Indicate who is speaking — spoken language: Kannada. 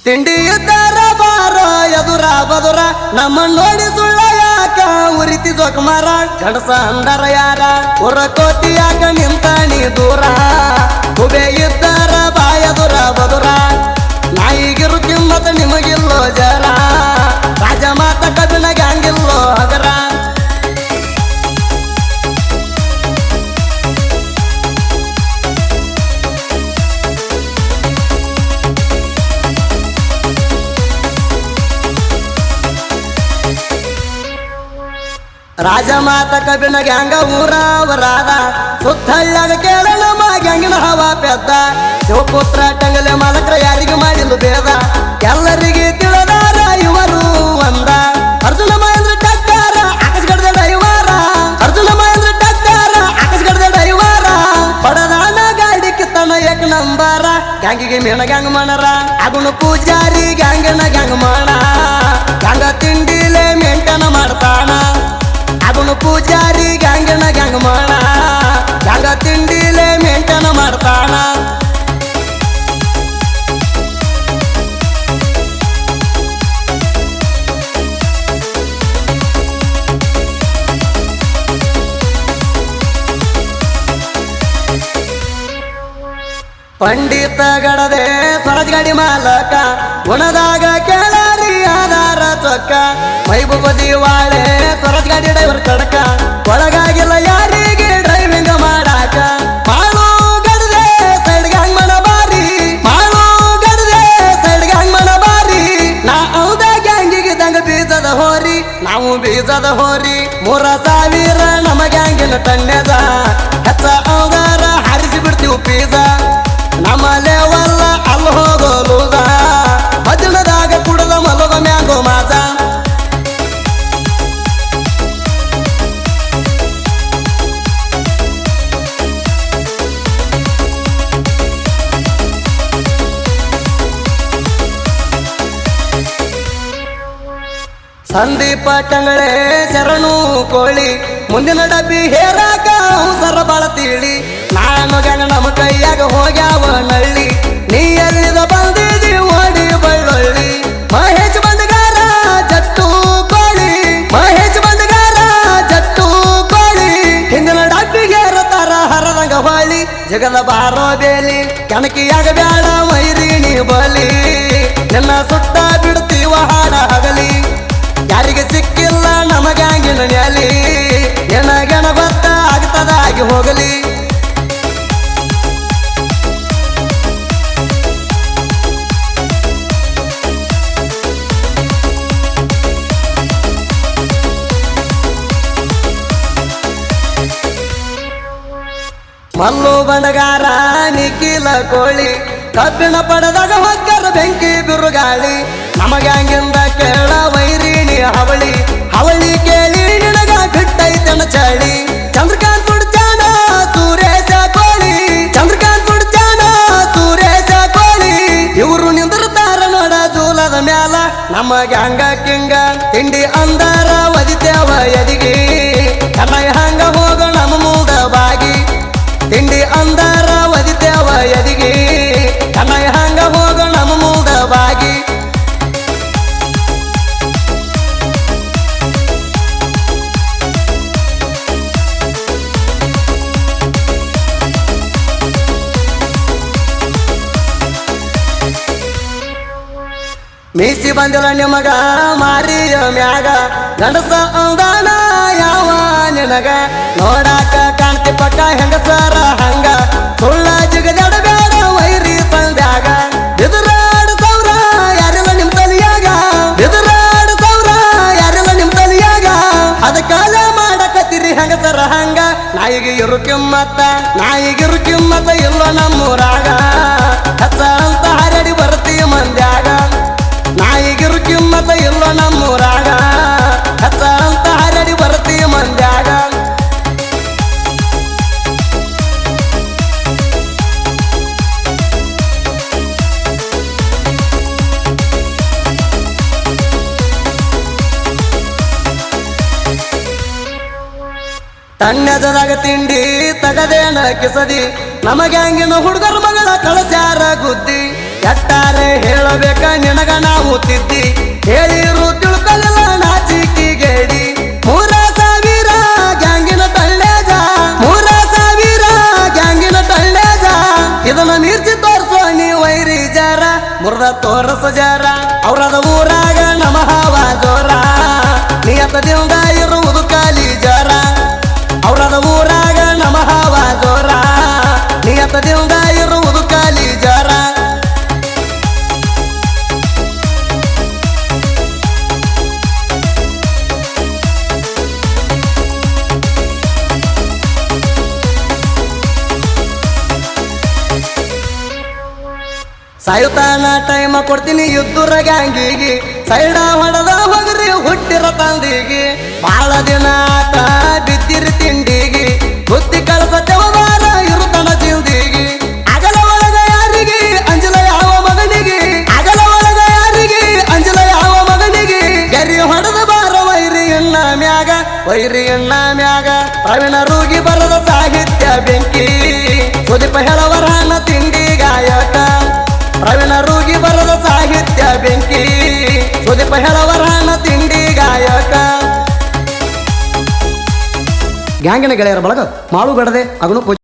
Speaker 1: ತಿಂಡಿ ಇದ್ದಾರ ಬಾರ ಎದುರ ಬದುರ ನಮ್ಮ ನೋಡಿ ಸುಳ್ಳ ಯಾಕ ಉರಿತಿ ಜೋಕುಮಾರ ಗಡಸ ಅಂದರ ಯಾರ ಉರ ಕೋತಿಯಾಕ ನಿಂತ ನೀ ದೂರ ಹುಬೆ ಇದ್ದಾರ ಬಾ ಎದುರ ಬದುರ ನಾಯಿಗಿರು ಕಿಮ್ಮತ ನಿಮಗಿಲ್ಲೋ ಜರ ರಾಜ ಮಾತ ಕಬಿನ ಗ್ಯಾಂಗಿಲ್ಲೋ ಹಗರ ರಾಜ ಮಾತ ಕಬಿನ ಗ್ಯಾಂಗ ಊರಾವರಾದ ಸುತ್ತಳ್ಳಾಗ ಕೇಳ ನಮ್ಮ ಗ್ಯಾಂಗಿನ ಹವಾ ಪೆದ್ದ ಶಿವಪುತ್ರ ಟಂಗಲೆ ಮಾಲಕ್ರ ಯಾರಿಗೆ ಮಾಡಿಲು ಬೇದ ಎಲ್ಲರಿಗೆ ತಿಳಿದಾರ ಇವರು ಒಂದ ಅರ್ಜುನ ಮಹೇಂದ್ರ ಟಕ್ಕಾರ ಆಕಾಶಗಡದ ಡೈವಾರ ಅರ್ಜುನ ಮಹೇಂದ್ರ ಟಕ್ಕಾರ ಆಕಾಶಗಡದ ಡೈವಾರ ಪಡದಾನ ಗಾಡಿ ಕಿತ್ತನ ಏಕ ನಂಬಾರ ಗ್ಯಾಂಗಿಗೆ ಮೇಣ ಗ್ಯಾಂಗ್ ಮಾಡರ ಅಗುಣ ಪೂಜಾರಿ ಗ್ಯಾಂಗನ ಗ್ಯಾಂಗ್ ಮಾಡ ಗ್ಯಾಂಗ ತಿಂಡಿಲೆ ಮೇಂಟನ ಮಾಡ್ತಾನ ಅಗುಣ ಪೂಜಾರಿ ಗ್ಯಾಂಗನ ಗ್ಯಾಂಗ್ ಮಾಡ ಗ್ಯಾಂಗ ತಿಂಡಿಲೆ ಮೇಂಟನ ಮಾಡ್ತಾನ ಪಂಡಿತ ಗಡದೆ ಸ್ವರಾಜ್ ಗಾಡಿ ಮಾಲಕ ಗುಣದಾಗ ಕೇಳಾರಿ ಆಧಾರ ಚೊಕ್ಕ ಮೈಬೂಬ ದಿವಾಳೆ ಸ್ವರಾಜ್ ಗಾಡಿ ಡ್ರೈವರ್ ಕಡಕ ಒಳಗಾಗಿಲ್ಲ ಯಾರಿಗೆ ಡ್ರೈವಿಂಗ್ ಮಾಡಾಕ ಮಾಳು ಗಡದೆ ಸೈಡ್ ಗ್ಯಾಂಗ್ ಮನ ಬಾರಿ ಮಾಳು ಗಡದೆ ಸೈಡ್ ಗ್ಯಾಂಗ್ ಮನ ಬಾರಿ ನಾ ಹೌದ ಗ್ಯಾಂಗಿಗೆ ದಂಗ ಬೀಜದ ಹೋರಿ ನಾವು ಬೀಜದ ಹೋರಿ 3,000 ನಮ್ಮ ಗ್ಯಾಂಗಿನ ತಣ್ಣದ ಹೆಚ್ಚ ಅವಗಾರ ಹಾರಿಸಿ ಬಿಡ್ತೀವಿ ಪೀಜ ನಮ್ಮ ಲೆವಲ್ಲ ಅಲ್ಲಿ ಹೋಗೋ ಲೂಸ ಮಧ್ಯಾಹ್ನದಾಗ ಕುಡದ ಮಲಗ ಮ್ಯಾಂಗೋ ಮಾಜ ಸಂದೀಪ ಟಂಗಳೆ ಶರಣು ಕೋಳಿ ಮುಂದಿನ ಡಬ್ಬಿ ಹೇರಾಕ ಸರ ಬಾಳ ತಿಳಿ ನಾನು ಗಂಗ ನಮ್ಮ ಕೈಯಾಗ ಹೋಗ್ಯಾವ ನಳ್ಳಿ ನೀ ಎಲ್ಲಿದ ಬಂದಿದಿ ಓಡಿ ಬಳ್ಳೊಳ್ಳಿ ಮಹೇಶ್ ಬಂದಗಾರ ಜಟ್ಟು ಕೋಳಿ ಮಹೇಶ್ ಬಂದಗಾರ ಜಟ್ಟು ಕೋಳಿ ಹಿಂದಿನ ಡಬ್ಬಿಗೆ ತರ ಹರದಂಗ ಹೊಳಿ ಜಗದ ಬಾರೋ ಬೇಲಿ ಕಣಕಿಯಾಗ ಬ್ಯಾಡ ಮೈರಿಣಿ ಬಲಿ ನಿನ್ನ ಸುತ್ತ ಬಿಡ್ತೀವ ಹಾಡ ಹಗಲಿ ಯಾರಿಗೆ ಸಿಕ್ಕಿಲ್ಲ ನಮಗ್ಯಾಂಗಿನ ನ್ಯಾಲಿ ಏನಾಗನ ಬತ್ತ ಆಗ್ತದಾಗಿ ಹೋಗಲಿ ಮಲ್ಲು ಬಂಡಗಾರ ನಿಖಿಲ ಕೋಳಿ ಕಬ್ಬಿಣ ಪಡೆದಾಗ ಹೊಕ್ಕರ ಬೆಂಕಿ ಬಿರುಗಾಳಿ ನಮಗ್ಯಾಂಗಿಂದ ಕೇಳ ವೈರಿಣಿ ಹವಳಿ ಹವಳಿ ಕೇಳಿ ನಿನಗ ಬಿಟ್ಟೈತನ ಚಳಿ ಚಂದ್ರಕಾಂತ್ ಬಿಡ್ತಾನ ಸೂರೇಶ ಕೋಳಿ ಚಂದ್ರಕಾಂತ್ ಬಿಡ್ತಾನ ಸೂರೇಶ ಕೋಳಿ ಇವರು ನಿಂದಿರ್ತಾರ ನೋಡ ಜೂಲದ ಮ್ಯಾಲ ನಮ್ಮ ಗ್ಯಾಂಗ ಕಿಂಗ ತಿಂಡಿ ಅಂದಾರ ಒದಿತೇವ ಎದಿಗಿ ಕನ್ನಯ ಹಂಗ ಹೋಗ ನಮ್ಮ ಮೂದ ಬಾಗಿ ತಿಂಡಿ ಅಂದಾರ ಒದಿತೇವ ಎದಿಗಿ ಕನ್ನಯ ಹಂಗ ಹೋಗ ನಮ್ಮ ಮೂದ ಬಾಗಿ ಮೀಸಿ ಬಂದಿಲ್ಲ ನಿಮಗ ಮಾರಿಯ ಮ್ಯಾಗ ಗಂಡಸ ಅಂದಾನ ಯಾವ ನಿನಗ ನೋಡಾಕ ಕಾಣ್ತಿ ಪಕ್ಕ ಹೆಂಗಸರ ಹಂಗ ಸುಳ್ಳ ಜಿಗದಾಡ ಬೇಡ ವೈರಿ ಸಂದ್ಯಾಗ ಎದುರಾಡ ಸೌರ ಯಾರೆಲ್ಲ ನಿಮ್ ತಲಿಯಾಗ ಎದುರಾಡ ಸೌರ ಯಾರೆಲ್ಲ ನಿಮ್ ತಲಿಯಾಗ ಅದ ಕಾಲ ಮಾಡಕತ್ತಿರಿ ಹೆಂಗಸರ ಹಂಗ ನಾಯಿಗಿರು ಕಿಮ್ಮತ್ತ ಇಲ್ಲ ನಮ್ಮೂರಾಗ ಹಚ್ಚ ಅಂತ ಹರಡಿ ಬರ್ತೀ ಮಂದ್ಯಾಗ ನಾಯಿಗಿರು ಕಿಮ್ಮತ್ತ ಇಲ್ಲ ನಮ್ಮೂರಾಗ ಹಚ್ಚ ಅಂತ ಹರಡಿ ಬರ್ತೀ ಮಂದ್ಯಾಗ ತಣ್ಣದಾಗ ತಿಂಡಿ ತಗದೇನ ಕಿಸದಿ ನಮಗ್ಯಾಂಗಿನ ಹುಡುಗರ ಮಗಳ ಕಳಸ್ಯಾರ ಗುದ್ದಿ ಎಟ್ಟಾರೆ ಹೇಳಬೇಕ ನಿನಗ ನಾವು ತಿದ್ದಿ ಹೇಳಿರು ತಿಳ್ಕೊಳ್ಳಲ್ಲ ನಾಚಿಕಿ ಗೇಡಿ 3,000 ಗ್ಯಾಂಗಿನ ತಳ್ಳೇಜ 3,000 ಗ್ಯಾಂಗಿನ ತಳ್ಳೇಜ ಇದನ್ನ ಮೀರ್ಸಿ ತೋರ್ಸೋ ನೀ ವೈರಿ ಜಾರ ಮುರ್ದ ತೋರಸ ಜಾರ ಅವ್ರದ ಊರಾಗ ನಮ ಹವ ಜೋರ ನಿಯತದಿಂದ ಇರುವುದು ಕಾಲಿ ಜರ ಅವ್ರದ ಊರಾಗ ನಮ ಹವ ಜೋರ ನಿಯತದಿಂದ ಇರುವುದು ಕಾಲಿ ಜರ ಸಾಯುತ್ತಾನ ಟೈಮ ಕೊಡ್ತೀನಿ ಯುದ್ಧರ ಗ್ಯಾಂಗಿಗೆ ಸೈಡ ಹೊಡೆದ ಹೋಗ್ರಿ ಹುಟ್ಟಿರ ತಂದಿಗೆ ಬಾಳ ದಿನ ಆತ ಬಿದ್ದಿರಿ ತಿಂಡಿಗೆ ಬುದ್ಧಿ ಕಳಸತ್ತವ ಬಾರ ಇರುತ್ತನ ಜಿಲ್ದಿಗೆ ಅಗಲ ಒಳಗ ಯಾರಿಗೆ ಅಂಜಲ ಯಾವ ಮಗನಿಗೆ ಅಗಲ ಒಳಗ ಯಾರಿಗೆ ಅಂಜಲ ಯಾವ ಮಗನಿಗೆ ಗರಿ ಹೊಡೆದ ಬಾರ ವೈರಿ ಎಣ್ಣ ಮ್ಯಾಗ ಪ್ರವೀಣ ರೂಗಿ ಬರದ ಸಾಹಿತ್ಯ ಬೆಂಕಿ ಸುದೀಪ ಹೇಳವರನ ತಿಂಡಿ ಗಾಯಕ ಪ್ರವೀಣ ರೂಗಿ ಬರದ ಸಾಹಿತ್ಯ ಬೆಂಕಿ ಸುದೀಪ ಹೇಳವರನ ತಿಂಡಿ ಗಾಯಕ ಗ್ಯಾಂಗಿನ ಗೆಳೆಯರ ಬಳಗ ಮಾಳು ಬೇಡದೆ ಅಗನು